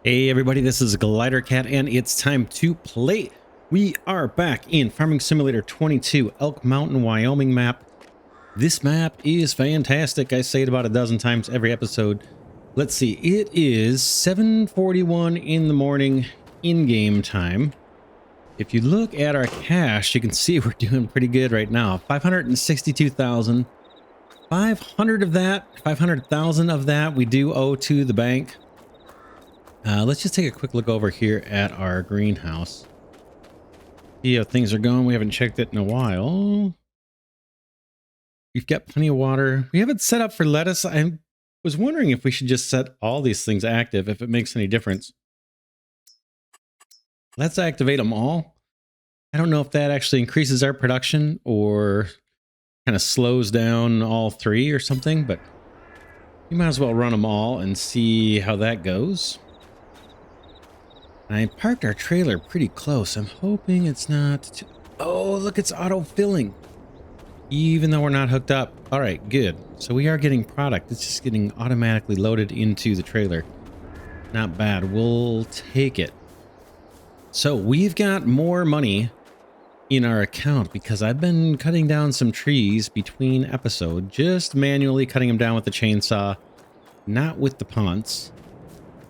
Hey everybody, this is Glidercat and it's time to play. We are back in Farming Simulator 22, Elk Mountain, Wyoming map. This map is fantastic. I say it about a dozen times every episode. Let's see, it is 7:41 in the morning in-game time. If you look at our cash, you can see we're doing pretty good right now. 562,000. 500 of that, 500,000 of that we do owe to the bank. Let's just take a quick look over here at our greenhouse. See how things are going. We haven't checked it in a while. We've got plenty of water. We have it set up for lettuce. I was wondering if we should just set all these things active, if it makes any difference. Let's activate them all. I don't know if that actually increases our production or kind of slows down all three or something, but you might as well run them all and see how that goes. I parked our trailer pretty close. I'm hoping it's not oh, look, it's auto-filling. Even though we're not hooked up. All right, good. So we are getting product. It's just getting automatically loaded into the trailer. Not bad. We'll take it. So we've got more money in our account because I've been cutting down some trees between episodes. Just manually cutting them down with the chainsaw. Not with the punts.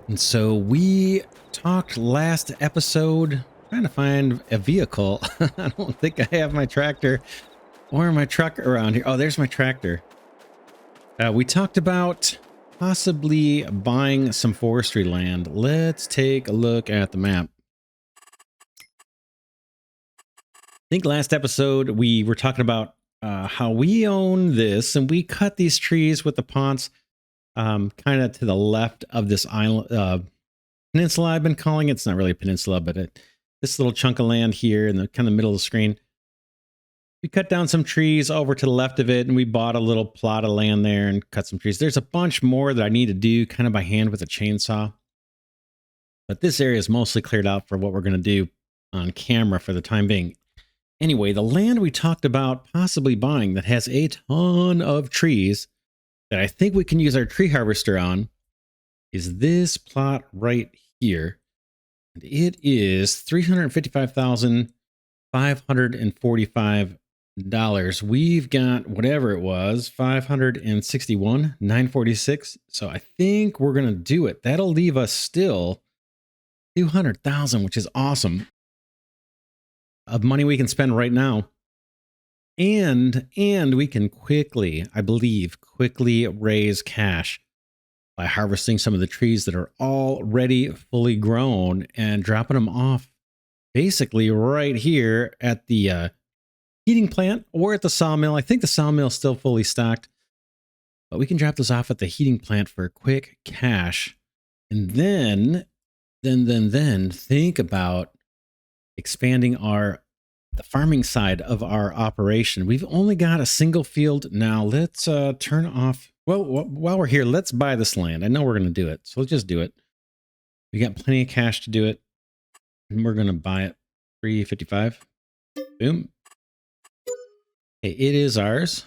And so we talked last episode trying to find a vehicle. I don't think I have my tractor or my truck around here. Oh, there's my tractor. We talked about possibly buying some forestry land. Let's take a look at the map. I think last episode we were talking about how we own this and we cut these trees with the ponds kind of to the left of this island peninsula. I've been calling it. It's not really a peninsula, but this little chunk of land here in the kind of middle of the screen. We cut down some trees over to the left of it, and we bought a little plot of land there and cut some trees. There's a bunch more that I need to do kind of by hand with a chainsaw. But this area is mostly cleared out for what we're going to do on camera for the time being. Anyway, the land we talked about possibly buying that has a ton of trees that I think we can use our tree harvester on is this plot right here. And it is $355,545. We've got whatever it was, 561,946. So I think we're going to do it. That'll leave us still 200,000, which is awesome, of money we can spend right now. And we can quickly, I believe, quickly raise cash by harvesting some of the trees that are already fully grown and dropping them off basically right here at the heating plant or at the sawmill. I think the sawmill is still fully stocked, but we can drop those off at the heating plant for quick cash. And then think about expanding the farming side of our operation. We've only got a single field now. Let's turn off. Well, while we're here, let's buy this land. I know we're going to do it, so let's just do it. We got plenty of cash to do it, and we're going to buy it. 355. Boom. Okay, it is ours.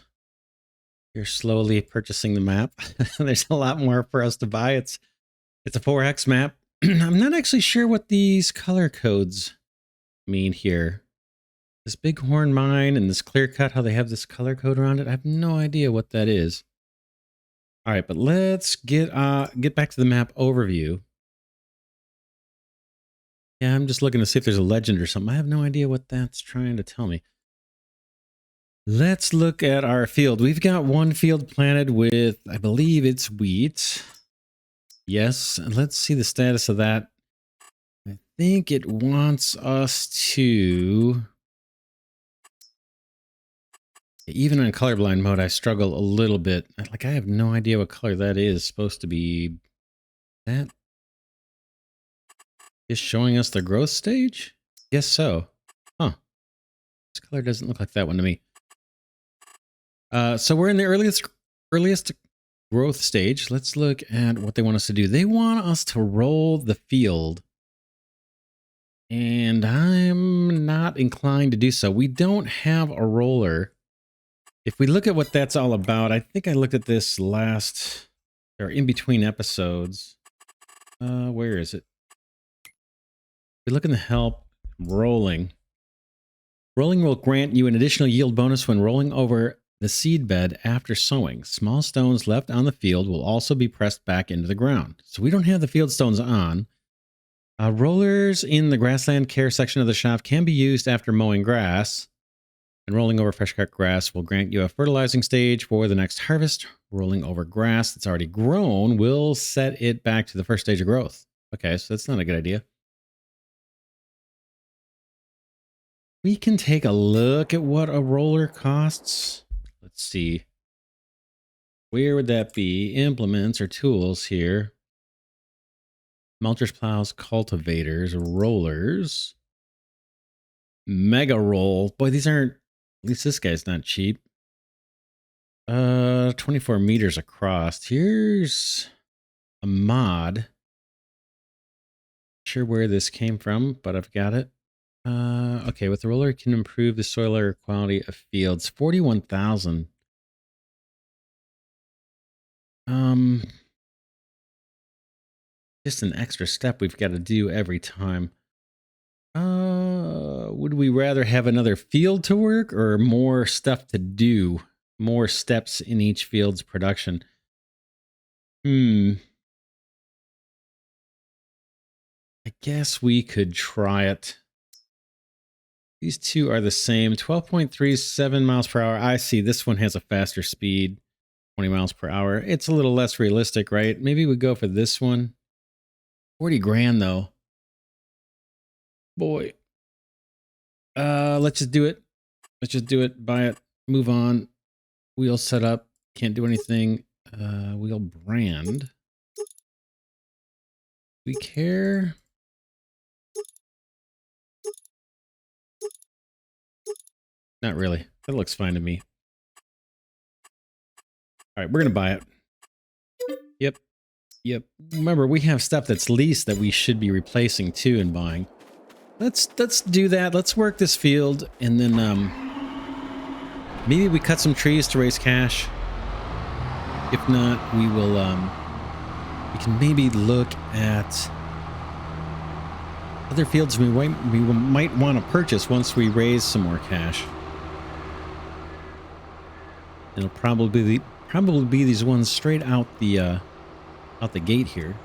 You're slowly purchasing the map. There's a lot more for us to buy. It's a 4X map. I'm not actually sure what these color codes mean here. This Bighorn Mine and this Clear Cut, how they have this color code around it. I have no idea what that is. All right, but let's get back to the map overview. Yeah, I'm just looking to see if there's a legend or something. I have no idea what that's trying to tell me. Let's look at our field. We've got one field planted with, I believe it's wheat. Yes, and let's see the status of that. I think it wants us to... Even in colorblind mode, I struggle a little bit. Like, I have no idea what color that is supposed to be. That is showing us the growth stage? Guess so. Huh. This color doesn't look like that one to me. So we're in the earliest growth stage. Let's look at what they want us to do. They want us to roll the field. And I'm not inclined to do so. We don't have a roller. If we look at what that's all about, I think I looked at this last, or in between episodes. Where is it? We're looking to help rolling. Rolling will grant you an additional yield bonus when rolling over the seed bed after sowing. Small stones left on the field will also be pressed back into the ground. So we don't have the field stones on. Rollers in the grassland care section of the shop can be used after mowing grass. And rolling over fresh cut grass will grant you a fertilizing stage for the next harvest. Rolling over grass that's already grown will set it back to the first stage of growth. Okay, so that's not a good idea. We can take a look at what a roller costs. Let's see. Where would that be? Implements or tools here. Mulchers, plows, cultivators, rollers. Mega roll. Boy, these aren't, at least this guy's not cheap. 24 meters across. Here's a mod. Not sure where this came from, but I've got it. Okay, with the roller, it can improve the soil quality of fields. 41,000. Just an extra step we've got to do every time. Would we rather have another field to work or more stuff to do? More steps in each field's production. I guess we could try it. These two are the same. 12.37 miles per hour. I see this one has a faster speed. 20 miles per hour. It's a little less realistic, right? Maybe we go for this one. 40 grand though. Boy. Let's just do it. Let's just do it. Buy it. Move on. Wheel set up. Can't do anything. Wheel brand. We care. Not really. That looks fine to me. All right, we're going to buy it. Yep. Yep. Remember, we have stuff that's leased that we should be replacing too and buying. Let's do that. Let's work this field and then maybe we cut some trees to raise cash. If not, we will we can maybe look at other fields we might want to purchase once we raise some more cash. It'll probably be these ones straight out the gate here.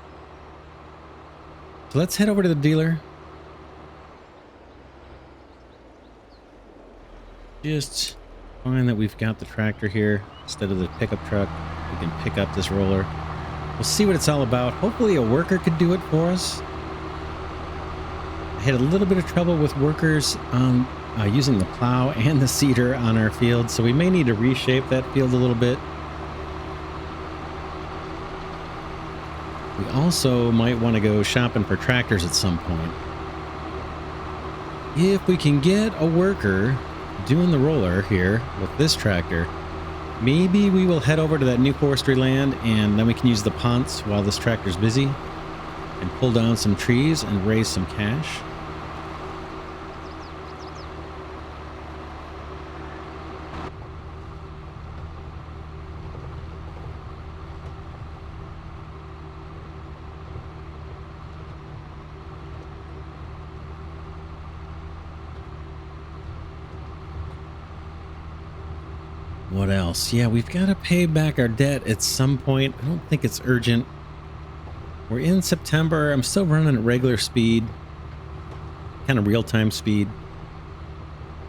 So let's head over to the dealer. Just find that we've got the tractor here instead of the pickup truck. We can pick up this roller. We'll see what it's all about. Hopefully a worker could do it for us. I had a little bit of trouble with workers on using the plow and the seeder on our field, so we may need to reshape that field a little bit. We also might want to go shopping for tractors at some point. If we can get a worker doing the roller here with this tractor, maybe we will head over to that new forestry land and then we can use the punts while this tractor's busy and pull down some trees and raise some cash. What else? Yeah, we've got to pay back our debt at some point. I don't think it's urgent. We're in September. I'm still running at regular speed. Kind of real-time speed.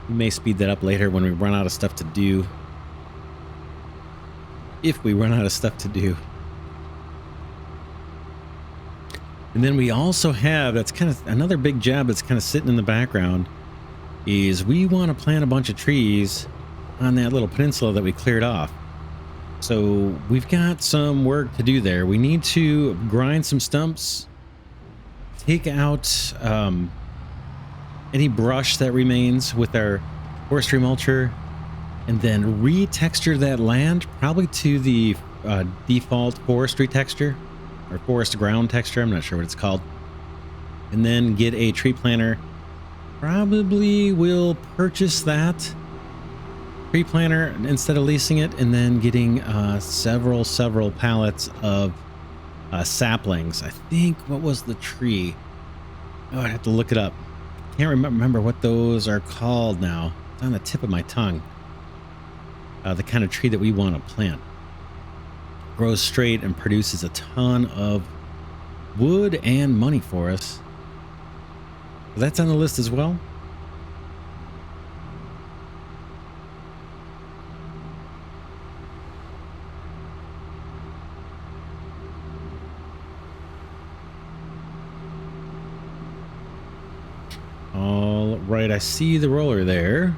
We may speed that up later when we run out of stuff to do. If we run out of stuff to do. And then we also have, that's kind of another big job that's kind of sitting in the background, is we want to plant a bunch of trees on that little peninsula that we cleared off. So we've got some work to do there. We need to grind some stumps, take out any brush that remains with our forestry mulcher, and then re-texture that land probably to the default forestry texture or forest ground texture. I'm not sure what it's called. And then get a tree planter. Probably will purchase that tree planter instead of leasing it, and then getting several pallets of saplings. I think, what was the tree? Oh, I have to look it up. Can't remember what those are called now. It's on the tip of my tongue. The kind of tree that we want to plant. Grows straight and produces a ton of wood and money for us. That's on the list as well. All right, I see the roller there.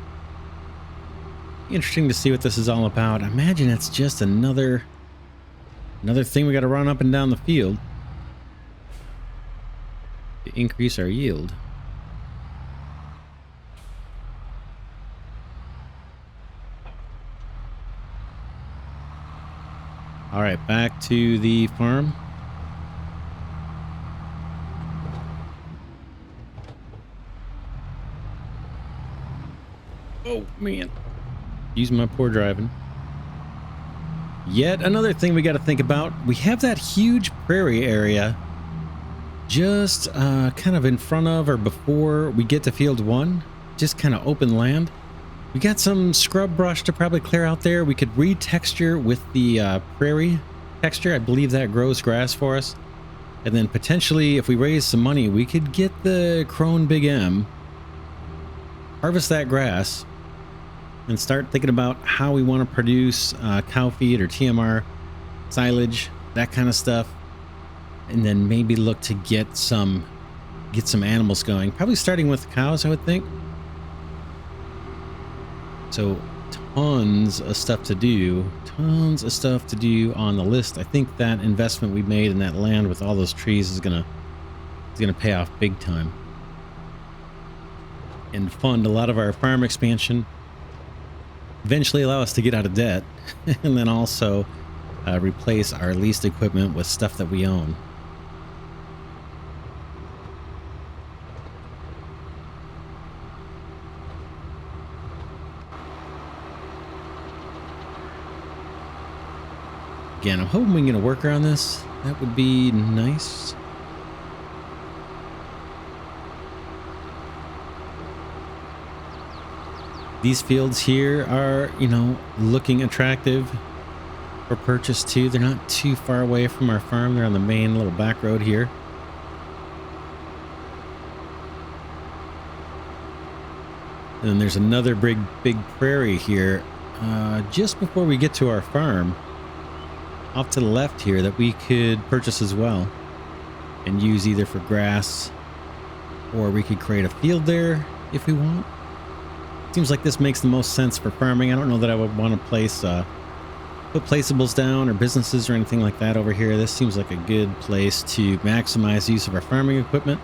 Interesting to see what this is all about. I imagine it's just another thing we got to run up and down the field to increase our yield. All right, back to the farm. Oh, man. Use my poor driving. Yet another thing we got to think about. We have that huge prairie area just kind of in front of or before we get to field 1. Just kind of open land. We got some scrub brush to probably clear out there. We could retexture with the prairie texture. I believe that grows grass for us. And then potentially, if we raise some money, we could get the Crone Big M, harvest that grass, and start thinking about how we want to produce cow feed or TMR, silage, that kind of stuff. And then maybe look to get some animals going. Probably starting with cows, I would think. So tons of stuff to do on the list. I think that investment we made in that land with all those trees is gonna pay off big time and fund a lot of our farm expansion. Eventually allow us to get out of debt and then also replace our leased equipment with stuff that we own. Again, I'm hoping we can get a worker on this. That would be nice. These fields here are, you know, looking attractive for purchase too. They're not too far away from our farm. They're on the main little back road here. And then there's another big prairie here just before we get to our farm. Off to the left here that we could purchase as well and use either for grass or we could create a field there if we want. Seems like this makes the most sense for farming. I don't know that I would want to place put placeables down or businesses or anything like that over here. This seems like a good place to maximize use of our farming equipment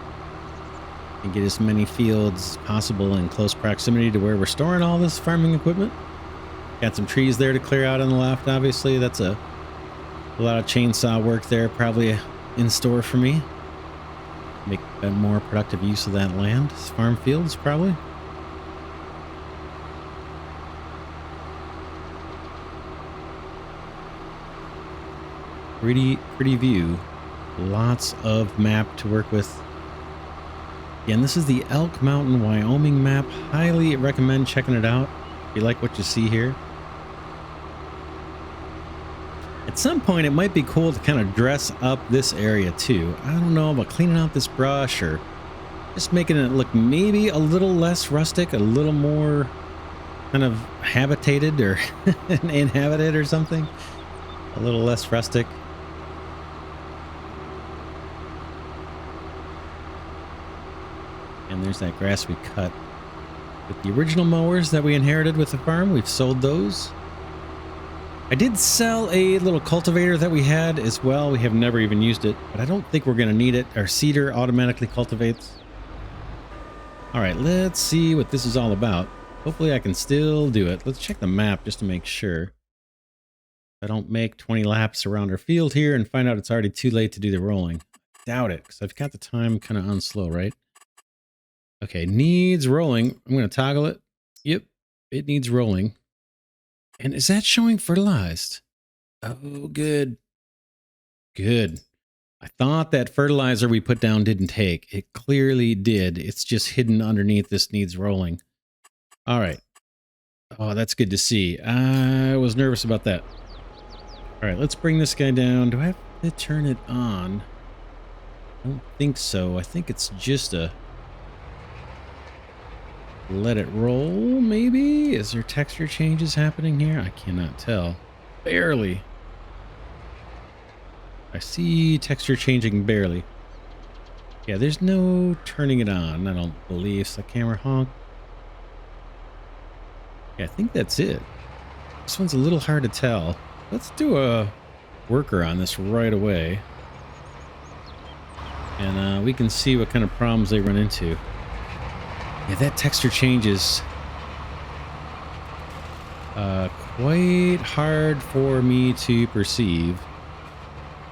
and get as many fields as possible in close proximity to where we're storing all this farming equipment. Got some trees there to clear out on the left, obviously. That's a lot of chainsaw work there, probably in store for me. Make a more productive use of that land. Farm fields, probably. Pretty view. Lots of map to work with. Again, this is the Elk Mountain, Wyoming map. Highly recommend checking it out if you like what you see here. At some point, it might be cool to kind of dress up this area too. I don't know about cleaning out this brush or just making it look maybe a little less rustic, a little more kind of habitated or inhabited or something. A little less rustic. And there's that grass we cut with the original mowers that we inherited with the farm. We've sold those. I did sell a little cultivator that we had as well. We have never even used it, but I don't think we're going to need it. Our seeder automatically cultivates. All right, let's see what this is all about. Hopefully I can still do it. Let's check the map just to make sure. I don't make 20 laps around our field here and find out it's already too late to do the rolling. Doubt it, because I've got the time kind of on slow, right? Okay, needs rolling. I'm going to toggle it. Yep, it needs rolling. And is that showing fertilized? Oh, good. Good. I thought that fertilizer we put down didn't take. It clearly did. It's just hidden underneath. This needs rolling. All right. Oh, that's good to see. I was nervous about that. All right, let's bring this guy down. Do I have to turn it on? I don't think so. I think it's just a let it roll, maybe? Is there texture changes happening here? I cannot tell. Barely. I see texture changing barely. Yeah, there's no turning it on, I don't believe. So camera honk. Yeah, I think that's it. This one's a little hard to tell. Let's do a worker on this right away. And we can see what kind of problems they run into. Yeah, that texture changes quite hard for me to perceive.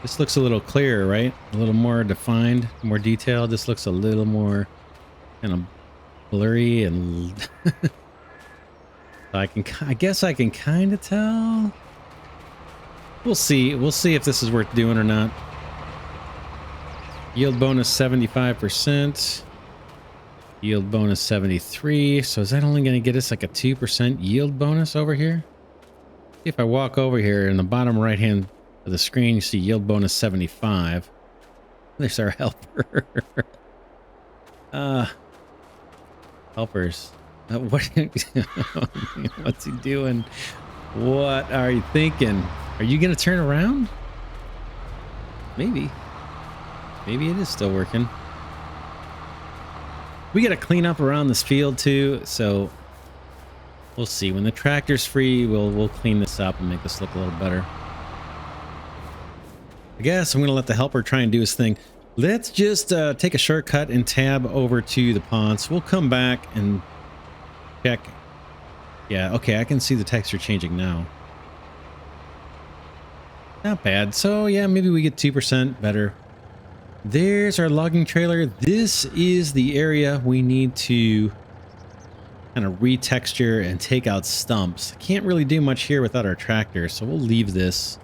This looks a little clearer, right? A little more defined, more detailed. This looks a little more kind of blurry and I guess I can kind of tell. We'll see. We'll see if this is worth doing or not. Yield bonus 75%. Yield bonus 73. So is that only going to get us like a 2% yield bonus over here? If I walk over here in the bottom right hand of the screen, you see yield bonus 75. There's our helper. Helpers. What's he doing? What are you thinking? Are you going to turn around? Maybe. Maybe it is still working. We got to clean up around this field too, so we'll see. When the tractor's free, we'll clean this up and make this look a little better. I guess I'm going to let the helper try and do his thing. Let's just take a shortcut and tab over to the ponds. We'll come back and check. Yeah, okay, I can see the texture changing now. Not bad. So yeah, maybe we get 2% better. There's our logging trailer. This is the area we need to kind of retexture and take out stumps. Can't really do much here without our tractor, so we'll leave this.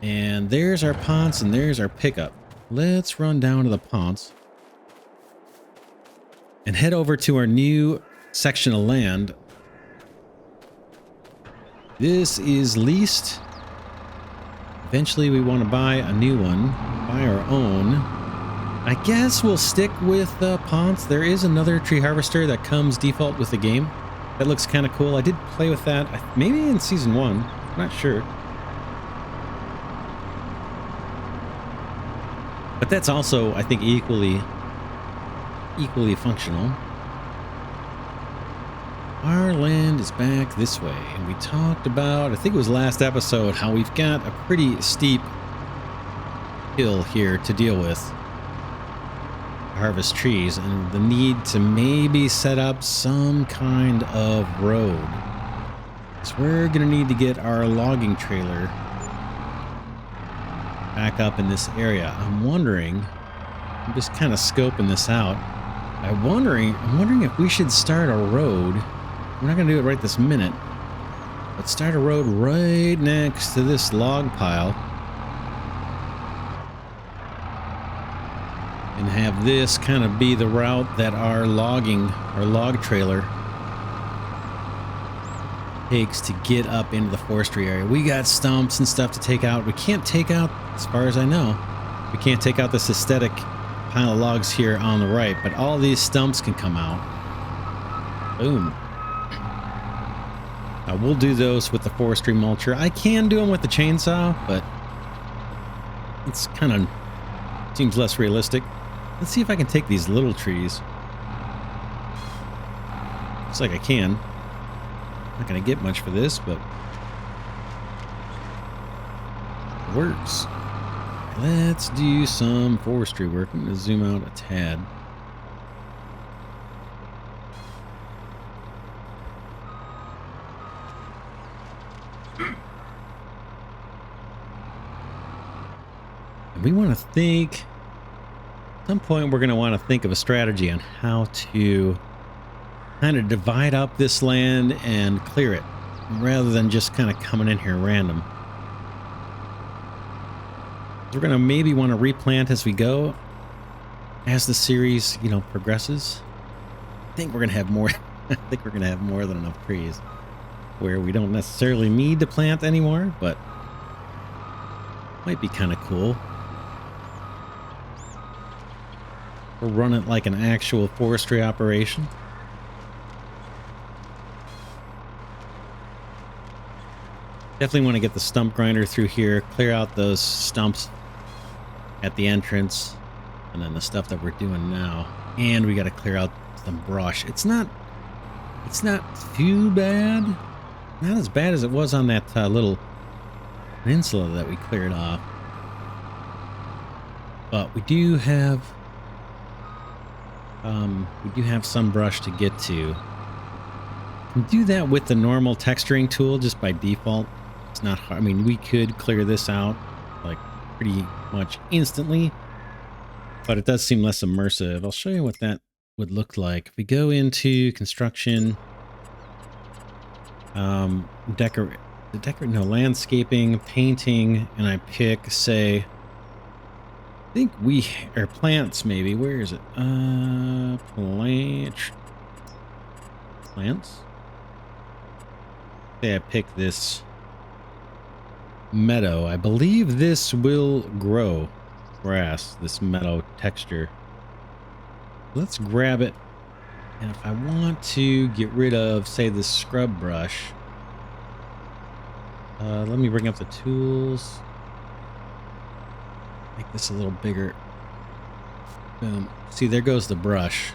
And there's our ponds and there's our pickup. Let's run down to the ponds and head over to our new section of land. This is leased. Eventually we want to buy a new one, buy our own. I guess we'll stick with ponds. There is another tree harvester that comes default with the game. That looks kind of cool. I did play with that, maybe in season 1. I'm not sure. But that's also, I think, equally functional. Our land is back this way, and we talked about, I think it was last episode, how we've got a pretty steep hill here to deal with. Harvest trees, and the need to maybe set up some kind of road. So we're going to need to get our logging trailer back up in this area. I'm wondering, I'm just kind of scoping this out. I'm wondering if we should start a road. We're not going to do it right this minute, but start a road right next to this log pile and have this kind of be the route that our log trailer takes to get up into the forestry area. We got stumps and stuff to take out. We can't take out, as far as I know, we can't take out this aesthetic pile of logs here on the right, but all these stumps can come out. Boom. We'll do those with the Forestry Mulcher. I can do them with the chainsaw, but it's kind of seems less realistic. Let's see if I can take these little trees. Looks like I can. Not going to get much for this, but it works. Let's do some forestry work. I'm going to zoom out a tad. We want to think, at some point we're going to want to think of a strategy on how to kind of divide up this land and clear it rather than just kind of coming in here random. We're going to maybe want to replant as we go, as the series, you know, progresses. I think we're going to have more. I think we're going to have more than enough trees where we don't necessarily need to plant anymore, but might be kind of cool. We'll run it like an actual forestry operation. Definitely want to get the stump grinder through here, clear out those stumps at the entrance, and then the stuff that we're doing now. And we got to clear out some brush. It's not too bad. Not as bad as it was on that little peninsula that we cleared off. But we do have some brush to get to. You can do that with the normal texturing tool just by default. It's not hard. I mean, we could clear this out like pretty much instantly, but it does seem less immersive. I'll show you what that would look like. If we go into construction, landscaping, painting, and I pick, say, I think plants maybe. Where is it? Plants. Say I pick this meadow. I believe this will grow grass, this meadow texture. Let's grab it. And if I want to get rid of, say, this scrub brush, let me bring up the tools. Make this a little bigger. Boom. See, there goes the brush.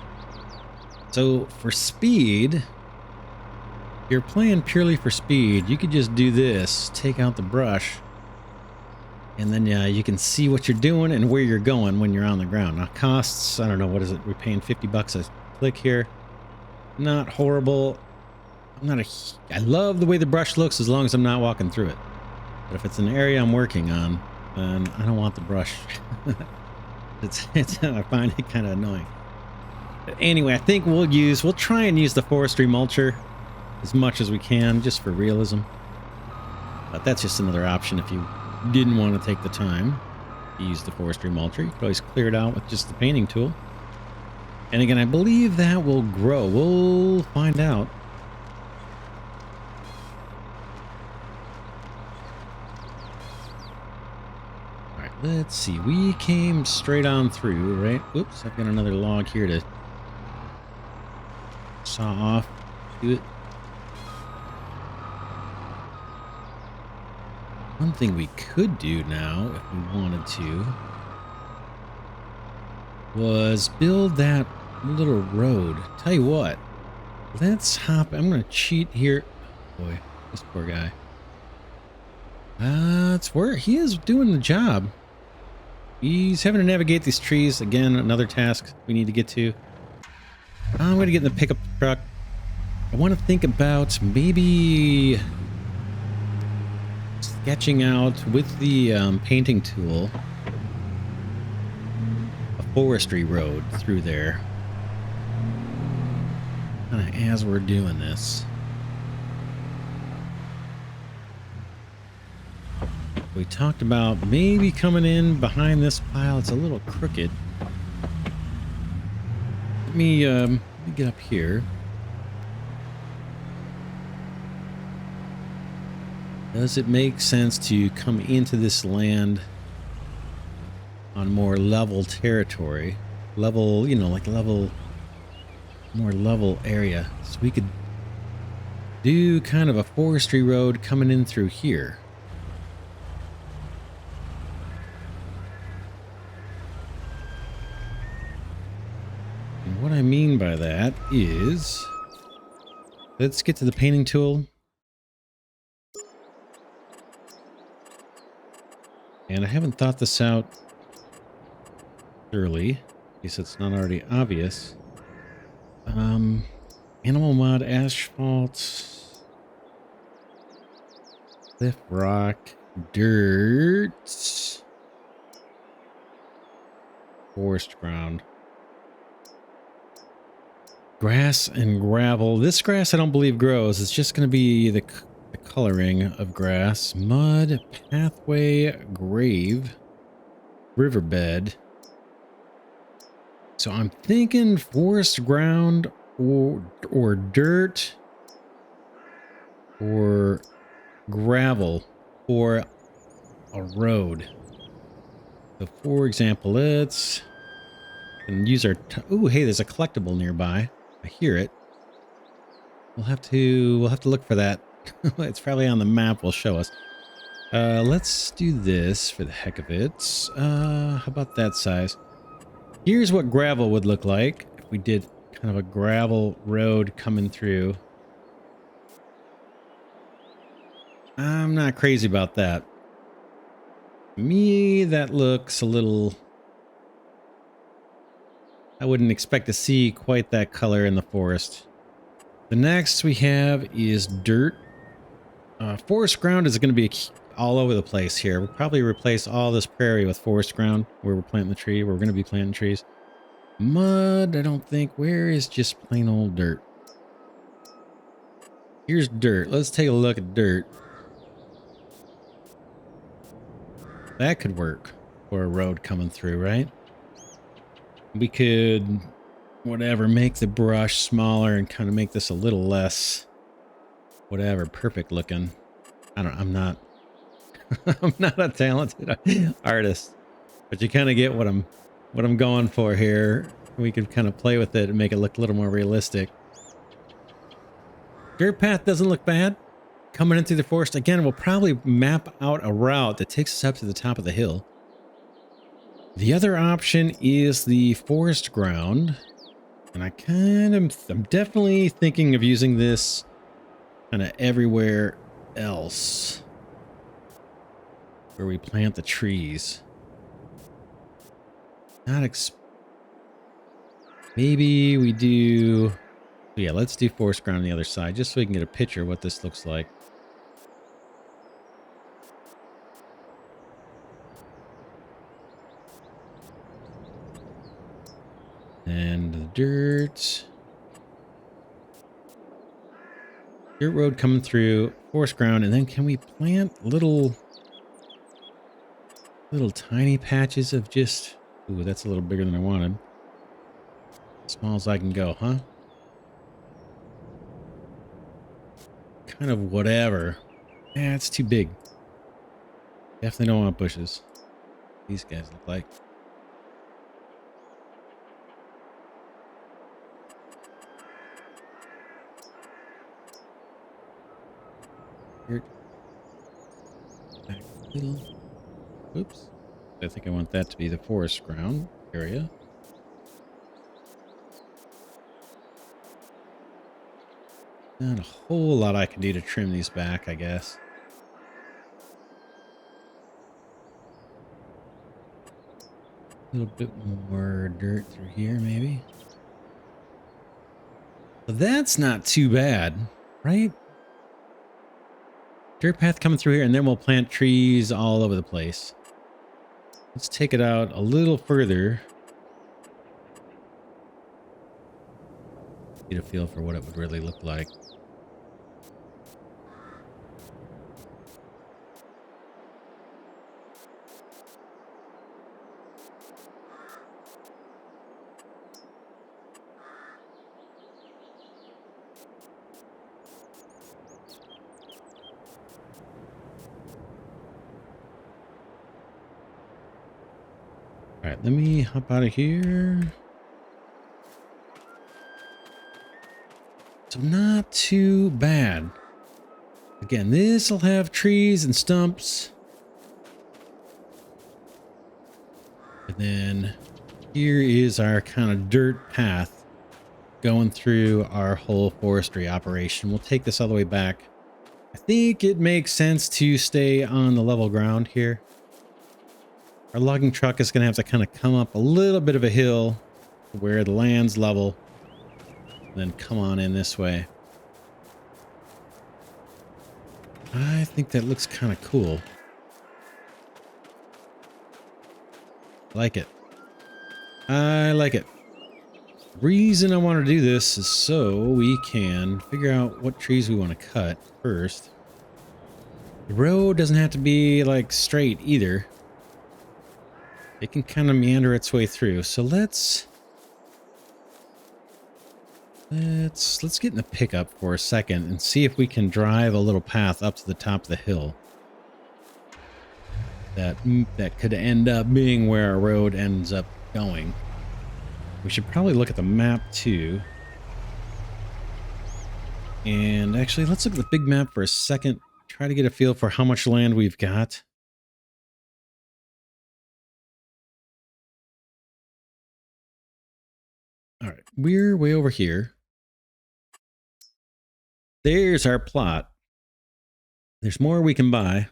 So for speed, if you're playing purely for speed, you could just do this, take out the brush, and then you can see what you're doing and where you're going when you're on the ground. Now costs, I don't know, what is it? We're paying 50 bucks a click here. Not horrible. I love the way the brush looks as long as I'm not walking through it. But if it's an area I'm working on, then I don't want the brush. I find it kind of annoying. But anyway, I think we'll try and use the Forestry Mulcher as much as we can, just for realism. But that's just another option if you didn't want to take the time to use the Forestry Mulcher. You could always clear it out with just the painting tool. And again, I believe that will grow. We'll find out. All right, let's see. We came straight on through, right? Oops, I've got another log here to saw off. Do it. One thing we could do now, if we wanted to, was build that little road. Tell you what, let's hop. I'm going to cheat here. Boy, this poor guy. It's where he is doing the job. He's having to navigate these trees. Again, another task we need to get to. I'm going to get in the pickup truck. I want to think about maybe sketching out with the painting tool a forestry road through there. Kind of as we're doing this. We talked about maybe coming in behind this pile. It's a little crooked. Let me get up here. Does it make sense to come into this land on more level territory? Level, you know, like more level area. So we could do kind of a forestry road coming in through here. And what I mean by that is, let's get to the painting tool. And I haven't thought this out thoroughly, in case it's not already obvious. Animal mud, asphalt, cliff rock, dirt, forest ground, grass and gravel. This grass I don't believe grows. It's just going to be the coloring of grass. Mud, pathway, grave. riverbed. So I'm thinking forest ground or dirt or gravel for a road. So for example, let's use our oh, hey, there's a collectible nearby. I hear it. We'll have to look for that. It's probably on the map. Will show us. Let's do this for the heck of it. How about that size? Here's what gravel would look like if we did kind of a gravel road coming through. I'm not crazy about that. To me, that looks a little... I wouldn't expect to see quite that color in the forest. The next we have is dirt. Forest ground is going to be all over the place here. We'll probably replace all this prairie with forest ground where we're planting the tree. We're going to be planting trees. Mud, I don't think. Where is just plain old dirt? Here's dirt. Let's take a look at dirt. That could work for a road coming through, right? We could, whatever, make the brush smaller and kind of make this a little less, whatever, perfect looking. I'm not, I'm not a talented artist, but you kind of get what I'm going for here. We could kind of play with it and make it look a little more realistic. Dirt path doesn't look bad. Coming into the forest again, we'll probably map out a route that takes us up to the top of the hill. The other option is the forest ground, and I'm definitely thinking of using this kind of everywhere else where we plant the trees. Maybe we do, yeah, let's do forest ground on the other side just so we can get a picture of what this looks like. And the dirt road coming through, forest ground, and then can we plant little tiny patches of just, ooh, that's a little bigger than I wanted. As small as I can go, huh? Kind of whatever. Yeah, it's too big. Definitely don't want bushes. These guys look like. Here. Back a little. Oops. I think I want that to be the forest ground area. Not a whole lot I can do to trim these back, I guess. A little bit more dirt through here, maybe. But that's not too bad, right? Dirt path coming through here, and then we'll plant trees all over the place. Let's take it out a little further. Get a feel for what it would really look like. All right, let me hop out of here. So not too bad. Again, this will have trees and stumps. And then here is our kind of dirt path going through our whole forestry operation. We'll take this all the way back. I think it makes sense to stay on the level ground here. Our logging truck is going to have to kind of come up a little bit of a hill where the land's level, and then come on in this way. I think that looks kind of cool. Like it. I like it. The reason I want to do this is so we can figure out what trees we want to cut first. The road doesn't have to be like straight either. it can kind of meander its way through. So let's get in the pickup for a second and see if we can drive a little path up to the top of the hill. That could end up being where our road ends up going. We should probably look at the map too. And actually, let's look at the big map for a second. Try to get a feel for how much land we've got. All right, we're way over here. There's our plot. There's more we can buy.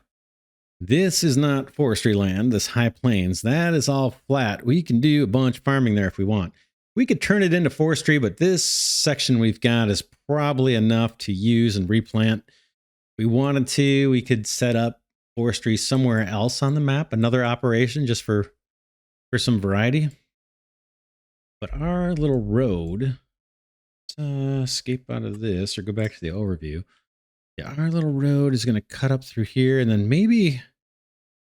This is not forestry land, this high plains. That is all flat. We can do a bunch of farming there if we want. We could turn it into forestry, but this section we've got is probably enough to use and replant. If we wanted to, we could set up forestry somewhere else on the map, another operation just for some variety. But our little road, let's escape out of this or go back to the overview. Yeah, our little road is going to cut up through here and then maybe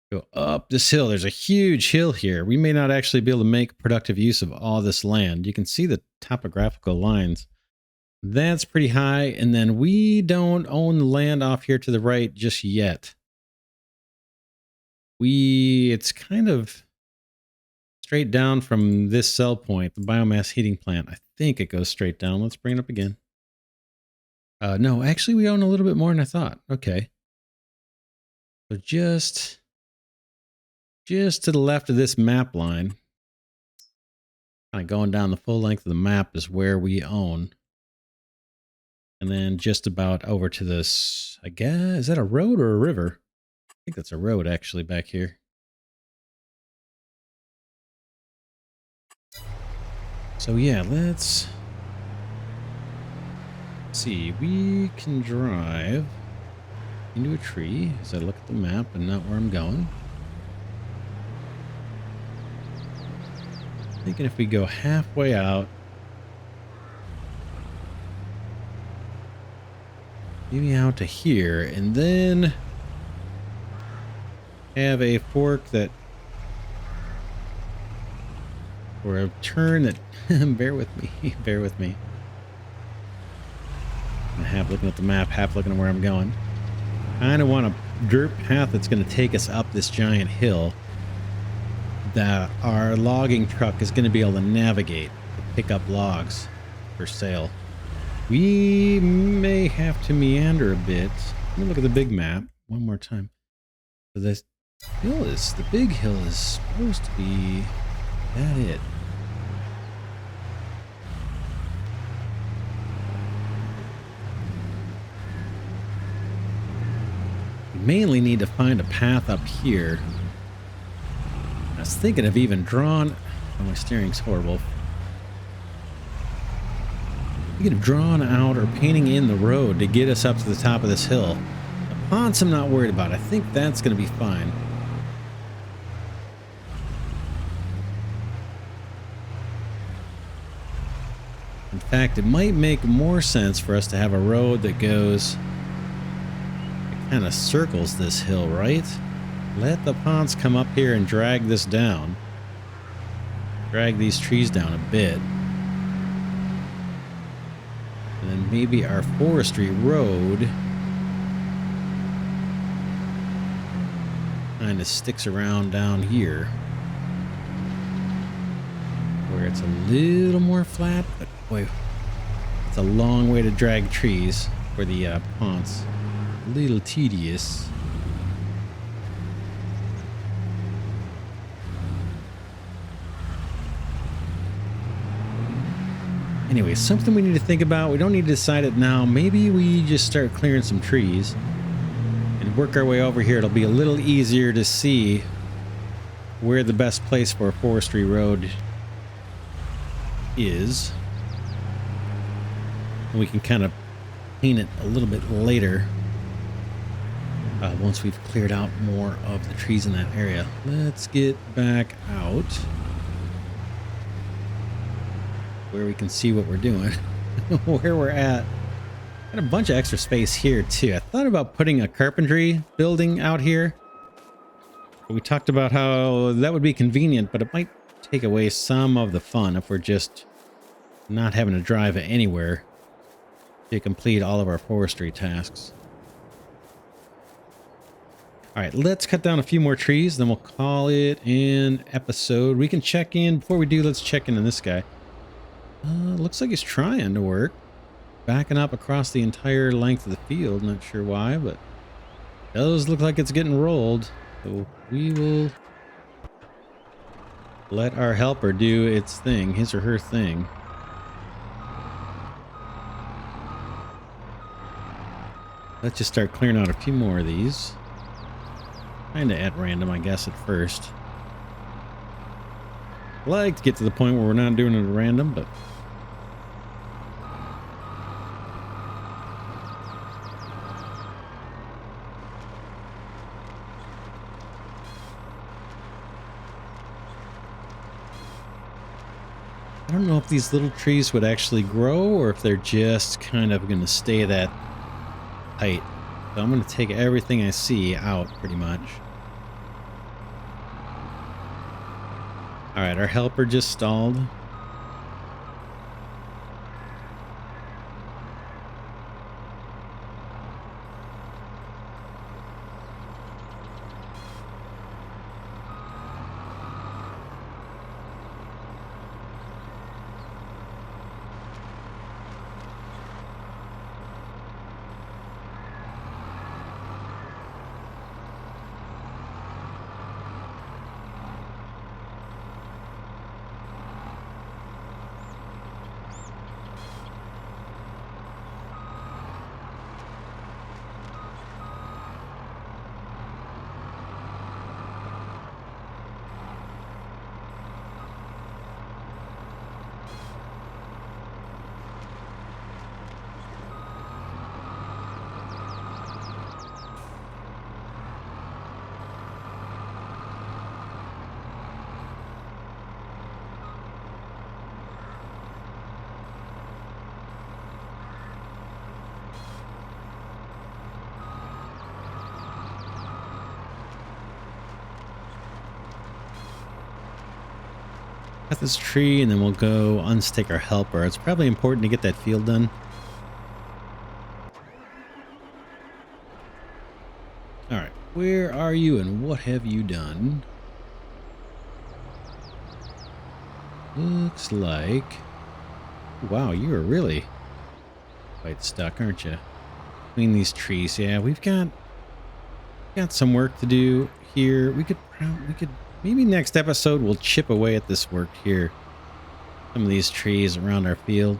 go up this hill. There's a huge hill here. We may not actually be able to make productive use of all this land. You can see the topographical lines. That's pretty high. And then we don't own the land off here to the right just yet. It's kind of straight down from this cell point, the biomass heating plant. I think it goes straight down. Let's bring it up again. No, actually we own a little bit more than I thought. Okay. So just to the left of this map line, kind of going down the full length of the map is where we own. And then just about over to this, I guess, is that a road or a river? I think that's a road actually back here. So yeah, let's see. We can drive into a tree as I look at the map and not where I'm going. Thinking if we go halfway out, maybe out to here, and then have a fork that, or a turn that, bear with me. I'm half looking at the map, half looking at where I'm going. Kind of want a dirt path that's going to take us up this giant hill that our logging truck is going to be able to navigate to pick up logs for sale. We may have to meander a bit. Let me look at the big map one more time. So the big hill is supposed to be that it. We mainly need to find a path up here. I was thinking of even drawn. Oh, my steering's horrible. We could have drawn out or painting in the road to get us up to the top of this hill. The ponds I'm not worried about. I think that's going to be fine. In fact, it might make more sense for us to have a road that goes, it kind of circles this hill, right? Let the ponds come up here and drag this down. Drag these trees down a bit. And then maybe our forestry road kind of sticks around down here, where it's a little more flat, but boy, it's a long way to drag trees for the ponds. A little tedious. Anyway, something we need to think about. We don't need to decide it now. Maybe we just start clearing some trees and work our way over here. It'll be a little easier to see where the best place for a forestry road is. And we can kind of paint it a little bit later once we've cleared out more of the trees in that area. Let's get back out where we can see what we're doing, where we're at. Got a bunch of extra space here too. I thought about putting a carpentry building out here. We talked about how that would be convenient, but it might take away some of the fun if we're just not having to drive anywhere to complete all of our forestry tasks. All right, let's cut down a few more trees, then we'll call it an episode. We can check in. Before we do, let's check in on this guy. Looks like he's trying to work. Backing up across the entire length of the field. Not sure why, but it does look like it's getting rolled. So we will let our helper do its thing, his or her thing. Let's just start clearing out a few more of these. Kind of at random, I guess, at first. I like to get to the point where we're not doing it at random, but I don't know if these little trees would actually grow or if they're just kind of going to stay that height. So I'm going to take everything I see out pretty much. All right, our helper just stalled. Cut this tree and then we'll go unstick our helper. It's probably important to get that field done. All right, where are you and what have you done? Looks like... Wow, you are really quite stuck, aren't you? Between these trees. Yeah, we've got some work to do here. We could maybe next episode we'll chip away at this work here. Some of these trees around our field.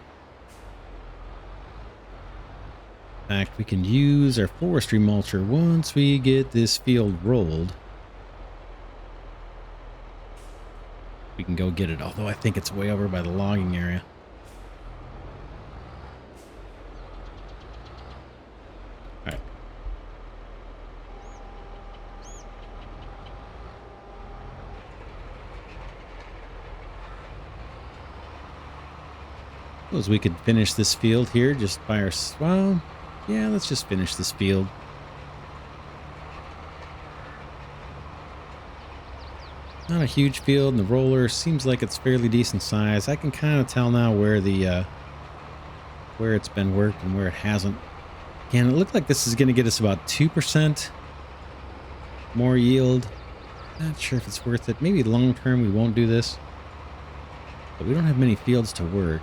In fact, we can use our forestry mulcher once we get this field rolled. We can go get it, although I think it's way over by the logging area. All right. Suppose we could finish this field here just by our... Well, yeah, let's just finish this field. Not a huge field, and the roller seems like it's fairly decent size. I can kind of tell now where the where it's been worked and where it hasn't. Again, it looked like this is going to get us about 2% more yield. Not sure if it's worth it. Maybe long term we won't do this, but we don't have many fields to work.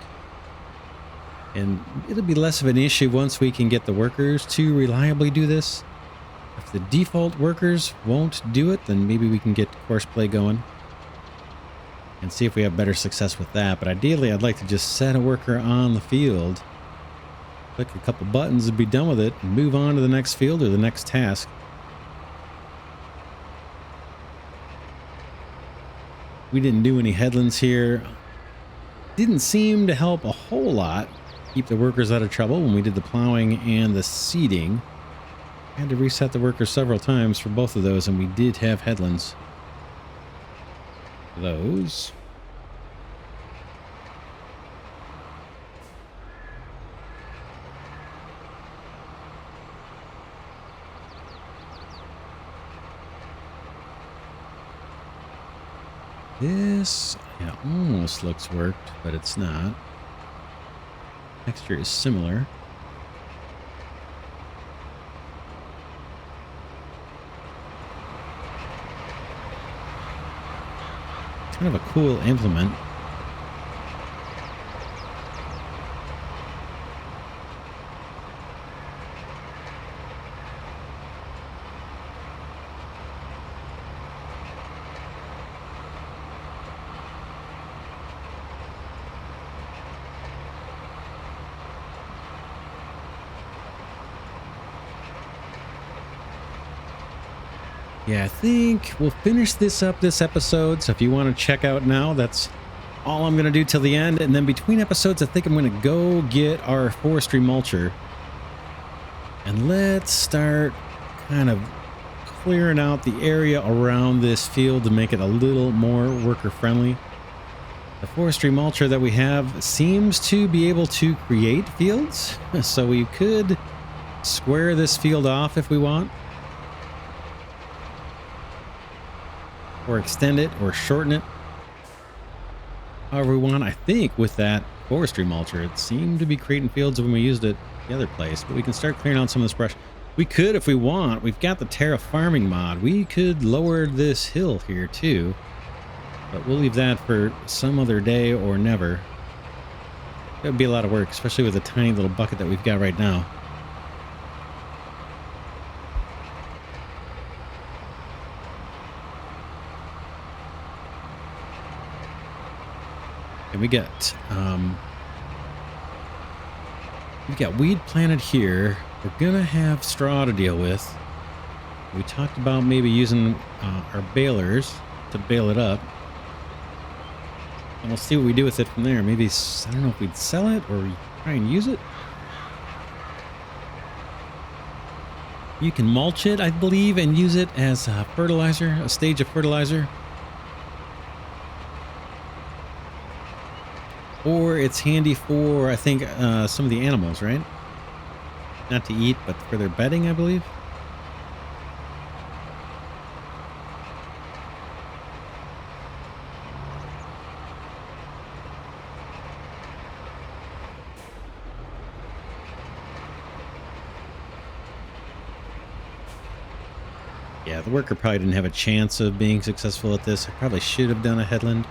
And it'll be less of an issue once we can get the workers to reliably do this. If the default workers won't do it, then maybe we can get horseplay going and see if we have better success with that. But ideally, I'd like to just set a worker on the field, click a couple buttons and be done with it, and move on to the next field or the next task. We didn't do any headlands here. Didn't seem to help a whole lot keep the workers out of trouble when we did the plowing and the seeding. I had to reset the workers several times for both of those, and we did have headlands. Those. This, yeah, almost looks worked, but it's not. Texture is similar. Kind of a cool implement. Yeah, I think we'll finish this up this episode. So if you want to check out now, that's all I'm going to do till the end. And then between episodes, I think I'm going to go get our Forestry Mulcher. And let's start kind of clearing out the area around this field to make it a little more worker friendly. The Forestry Mulcher that we have seems to be able to create fields. So we could square this field off if we want. Or extend it or shorten it. However we want. I think with that Forestry Mulcher, it seemed to be creating fields when we used it the other place. But we can start clearing out some of this brush. We could, if we want, we've got the Terra Farming mod. We could lower this hill here too. But we'll leave that for some other day or never. That would be a lot of work, especially with the tiny little bucket that we've got right now. And we got weed planted here. We're gonna have straw to deal with. We talked about maybe using our balers to bale it up. And we'll see what we do with it from there. Maybe, I don't know if we'd sell it or try and use it. You can mulch it, I believe, and use it as fertilizer, a stage of fertilizer. Or it's handy for, I think, some of the animals, right? Not to eat, but for their bedding, I believe. Yeah, the worker probably didn't have a chance of being successful at this. I probably should have done a headland.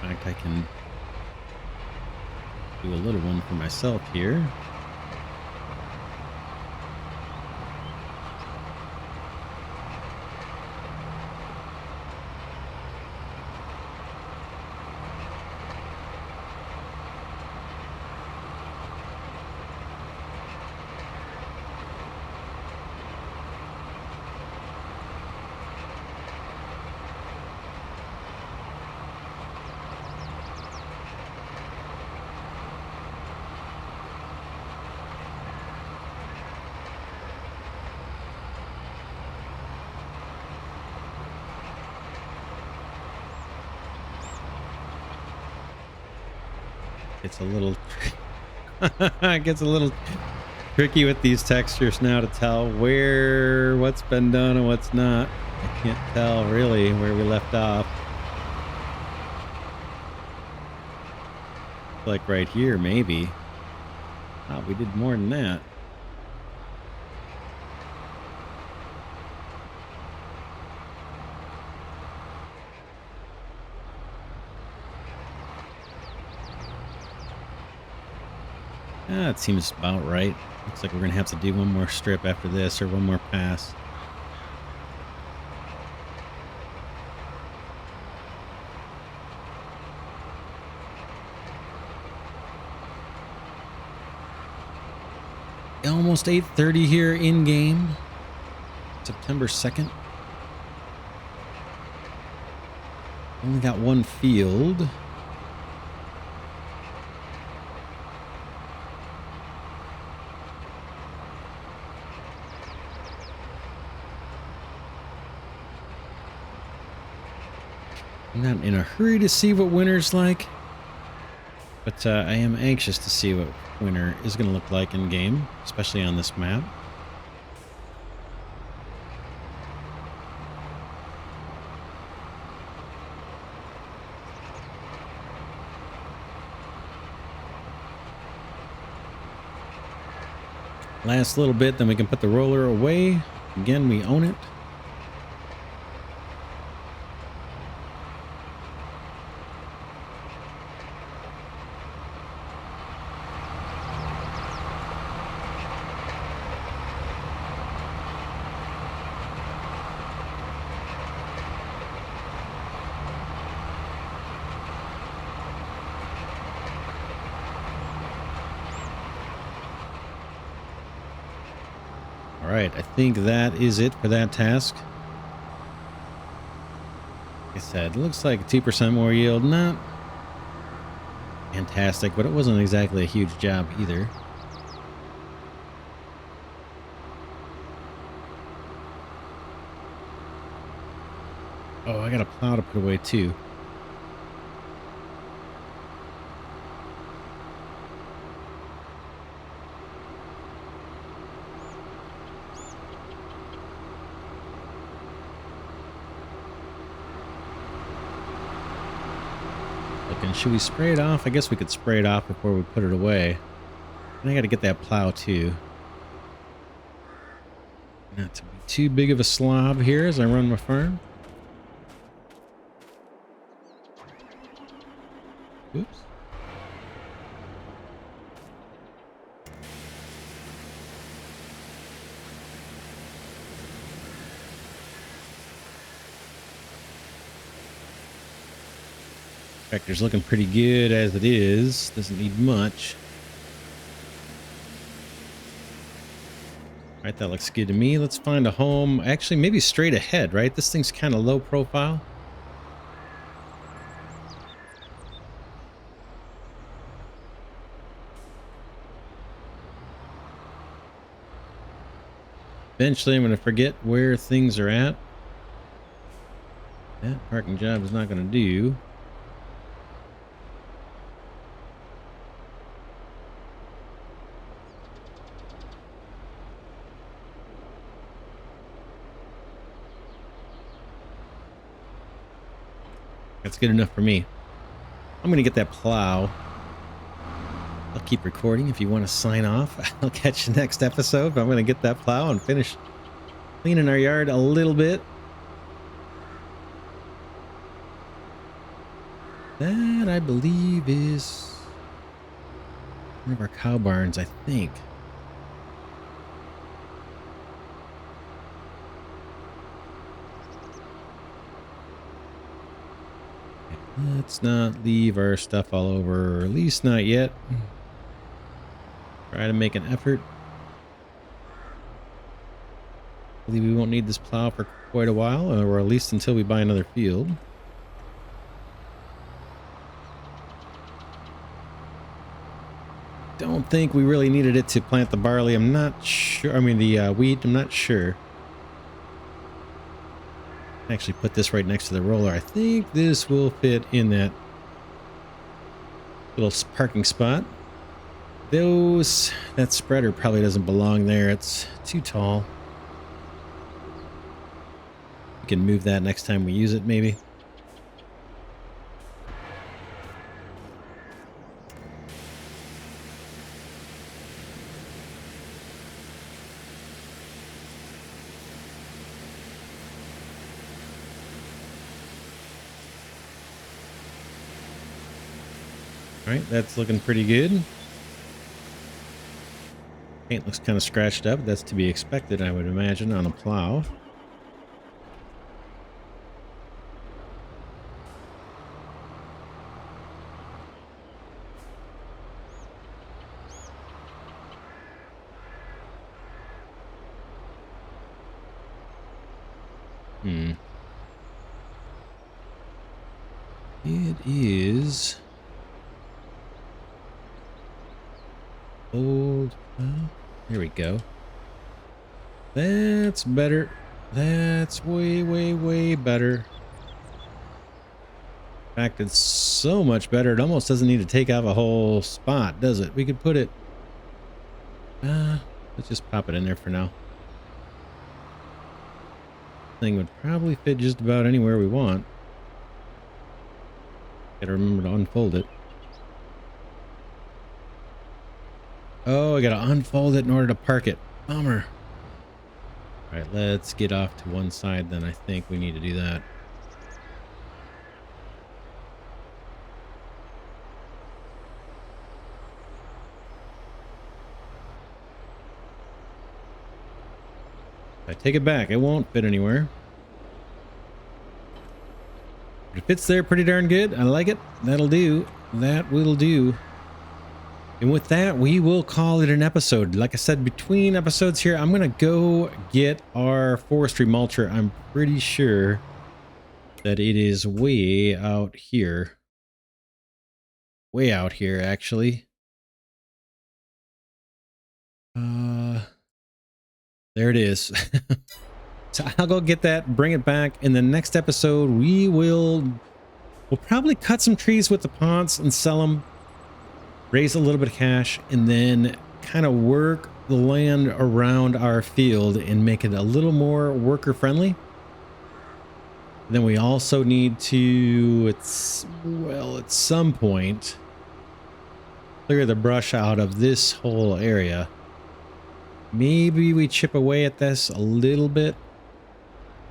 In fact, I can do a little one for myself here. It's a little it gets a little tricky with these textures now to tell what's been done and what's not. I can't tell really where we left off. Like right here, maybe. Oh, we did more than that. That seems about right. Looks like we're going to have to do one more strip after this, or one more pass. Almost 8:30 here in game. September 2nd. Only got one field. I'm not in a hurry to see what winter's like, but I am anxious to see what winter is going to look like in game, especially on this map. Last little bit, then we can put the roller away. Again, we own it. All right, I think that is it for that task. Like I said, it looks like 2% more yield. Not fantastic, but it wasn't exactly a huge job either. Oh, I got a plow to put away too. Should we spray it off? I guess we could spray it off before we put it away. And I got to get that plow too. Not to be too big of a slob here as I run my farm. Oops. Tractor's looking pretty good as it is. Doesn't need much. All right, that looks good to me. Let's find a home. Actually, maybe straight ahead, right? This thing's kind of low profile. Eventually, I'm going to forget where things are at. That parking job is not going to do. That's good enough for me. I'm going to get that plow. I'll keep recording if you want to sign off. I'll catch you next episode. But I'm going to get that plow and finish cleaning our yard a little bit. That, I believe, is one of our cow barns, I think. Let's not leave our stuff all over, or at least not yet. Try to make an effort. I believe we won't need this plow for quite a while, or at least until we buy another field. Don't think we really needed it to plant the barley. I'm not sure. I mean, the wheat, I'm not sure. Actually put this right next to the roller. I think this will fit in that little parking spot. That spreader probably doesn't belong there. It's too tall. We can move that next time we use it, maybe. All right, that's looking pretty good. Paint looks kind of scratched up. That's to be expected, I would imagine, on a plow. It is old. There we go. That's better. That's way, way, way better. In fact, it's so much better. It almost doesn't need to take out a whole spot, does it? We could put it. Let's just pop it in there for now. Thing would probably fit just about anywhere we want. Gotta remember to unfold it. Oh, I gotta unfold it in order to park it. Bummer. All right, let's get off to one side then. I think we need to do that. I take it back. It won't fit anywhere. But it fits there pretty darn good. I like it. That'll do. That will do. And with that, we will call it an episode. Like I said, between episodes here, I'm going to go get our Forestry Mulcher. I'm pretty sure that it is way out here. Way out here, actually. There it is. So I'll go get that, bring it back. In the next episode, we'll probably cut some trees with the ponds and sell them, raise a little bit of cash, and then kind of work the land around our field and make it a little more worker friendly. Then we also need to, at some point, clear the brush out of this whole area. Maybe we chip away at this a little bit.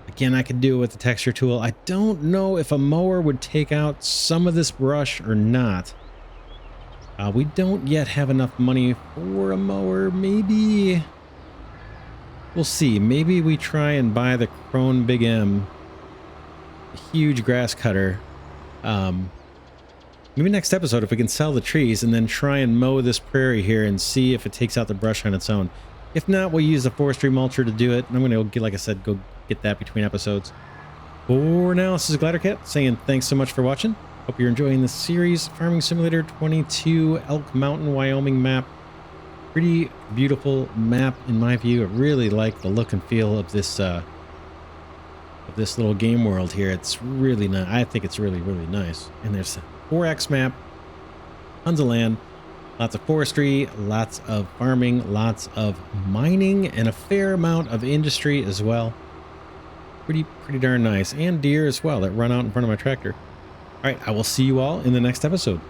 Again, I could do it with the texture tool. I don't know if a mower would take out some of this brush or not. We don't yet have enough money for a mower. Maybe we'll see. Maybe we try and buy the Krone Big M, a huge grass cutter. Maybe next episode, if we can sell the trees and then try and mow this prairie here and see if it takes out the brush on its own. If not, we'll use the Forestry Mulcher to do it. I'm going to get, like I said, go get that between episodes. For now, this is Glidercat saying thanks so much for watching. Hope you're enjoying this series. Farming Simulator 22 Elk Mountain, Wyoming map. Pretty beautiful map in my view. I really like the look and feel of this little game world here. It's really nice. I think it's really, really nice. And there's a 4X map, tons of land, lots of forestry, lots of farming, lots of mining, and a fair amount of industry as well. Pretty darn nice. And deer as well that run out in front of my tractor. All right, I will see you all in the next episode.